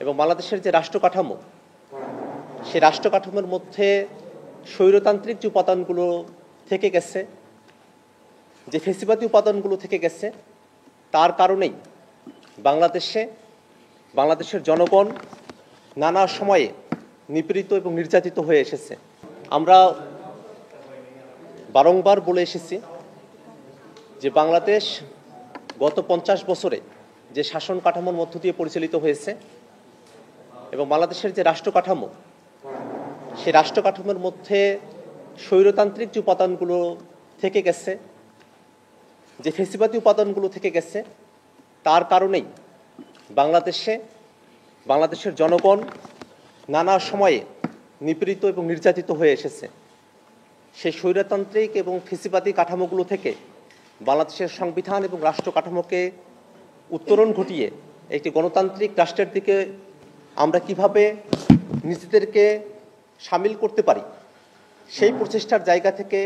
এবং বাংলাদেশের যে রাষ্ট্র কাঠামো সেই রাষ্ট্র কাঠামোর মধ্যে স্বৈরতান্ত্রিক যে উপাদানগুলো থেকে গেছে, যে ফেসিবাদী উপাদানগুলো থেকে গেছে, তার কারণেই বাংলাদেশের জনগণ নানা সময়ে নিপীড়িত এবং নির্যাতিত হয়ে এসেছে। আমরা বারংবার বলে এসেছি যে বাংলাদেশ গত 50 বছরে যে শাসন কাঠামোর মধ্য দিয়ে পরিচালিত হয়েছে এবং বাংলাদেশের যে রাষ্ট্র কাঠামো সেই রাষ্ট্র কাঠামোর মধ্যে স্বৈরতান্ত্রিক যে উপাদানগুলো থেকে গেছে, যে ফেসিবাদী উপাদানগুলো থেকে গেছে, তার কারণেই বাংলাদেশের জনগণ নানা সময়ে নিপীড়িত এবং নির্যাতিত হয়ে এসেছে। সেই স্বৈরতান্ত্রিক এবং ফেসিবাদী কাঠামোগুলো থেকে বাংলাদেশের সংবিধান এবং রাষ্ট্র কাঠামোকে উত্তরণ ঘটিয়ে একটি গণতান্ত্রিক রাষ্ট্রের দিকে আমরা কিভাবে নিজেদেরকে সামিল করতে পারি, সেই প্রচেষ্টার জায়গা থেকে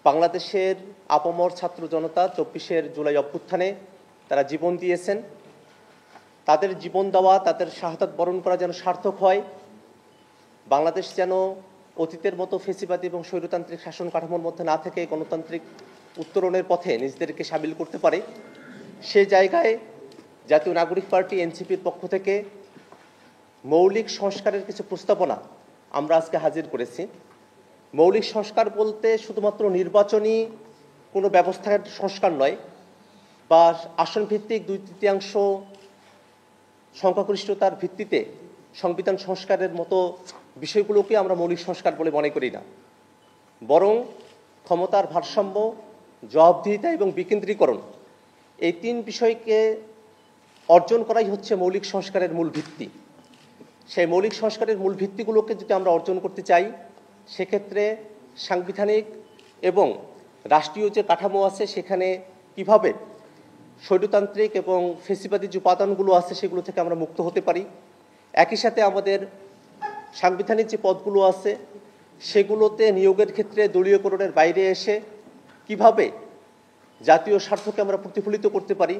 বাংলাদেশের আপামর ছাত্র জনতা 24 জুলাই অভ্যুত্থানে তারা জীবন দিয়েছেন। তাদের জীবন দেওয়া, তাদের শাহাদাত বরণ করা যেন সার্থক হয়, বাংলাদেশ যেন অতীতের মতো ফেসিবাদী এবং স্বৈরতান্ত্রিক শাসন কাঠামোর মধ্যে না থেকে গণতান্ত্রিক উত্তরণের পথে নিজেদেরকে সামিল করতে পারে, সে জায়গায় জাতীয় নাগরিক পার্টি এনসিপির পক্ষ থেকে মৌলিক সংস্কারের কিছু প্রস্তাবনা আমরা আজকে হাজির করেছি। মৌলিক সংস্কার বলতে শুধুমাত্র নির্বাচনী কোনো ব্যবস্থার সংস্কার নয়, বা আসন ভিত্তিক 2/3 সংখ্যাগরিষ্ঠতার ভিত্তিতে সংবিধান সংস্কারের মতো বিষয়গুলোকে আমরা মৌলিক সংস্কার বলে মনে করি না, বরং ক্ষমতার ভারসাম্য, জবাবদিহিতা এবং বিকেন্দ্রীকরণ, এই 3 বিষয়কে অর্জন করাই হচ্ছে মৌলিক সংস্কারের মূল ভিত্তি। সেই মৌলিক সংস্কারের মূল ভিত্তিগুলোকে যদি আমরা অর্জন করতে চাই, সেক্ষেত্রে সাংবিধানিক এবং রাষ্ট্রীয় যে কাঠামো আছে সেখানে কিভাবে স্বৈরতান্ত্রিক এবং ফেসিবাদী যে উপাদানগুলো আছে সেগুলো থেকে আমরা মুক্ত হতে পারি, একই সাথে আমাদের সাংবিধানিক যে পদগুলো আছে সেগুলোতে নিয়োগের ক্ষেত্রে দলীয়করণের বাইরে এসে কিভাবে জাতীয় স্বার্থকে আমরা প্রতিফলিত করতে পারি,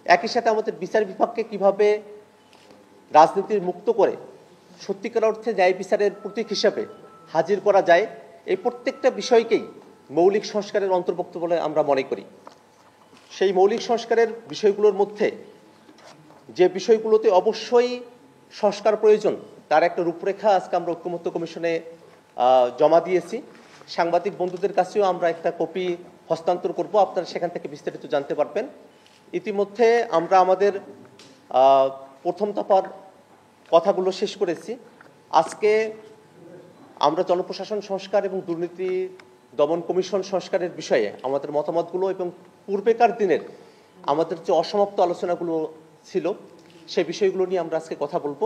একই সাথে আমাদের বিচার বিভাগকে কিভাবে রাজনীতির মুক্ত করে সত্যিকার অর্থে ন্যায় বিচারের প্রতীক হিসাবে হাজির করা যায়, এই প্রত্যেকটা বিষয়কেই মৌলিক সংস্কারের অন্তর্ভুক্ত বলে আমরা মনে করি। সেই মৌলিক সংস্কারের বিষয়গুলোর মধ্যে যে বিষয়গুলোতে অবশ্যই সংস্কার প্রয়োজন তার একটা রূপরেখা আজকে আমরা ঐক্যমত্য কমিশনে জমা দিয়েছি। সাংবাদিক বন্ধুদের কাছেও আমরা একটা কপি হস্তান্তর করব, আপনারা সেখান থেকে বিস্তারিত জানতে পারবেন। ইতিমধ্যে আমরা আমাদের প্রথম দফার কথাগুলো শেষ করেছি। আজকে আমরা জনপ্রশাসন সংস্কার এবং দুর্নীতি দমন কমিশন সংস্কারের বিষয়ে আমাদের মতামতগুলো এবং পূর্বেকার দিনের আমাদের যে অসমাপ্ত আলোচনাগুলো ছিল সেই বিষয়গুলো নিয়ে আমরা আজকে কথা বলবো।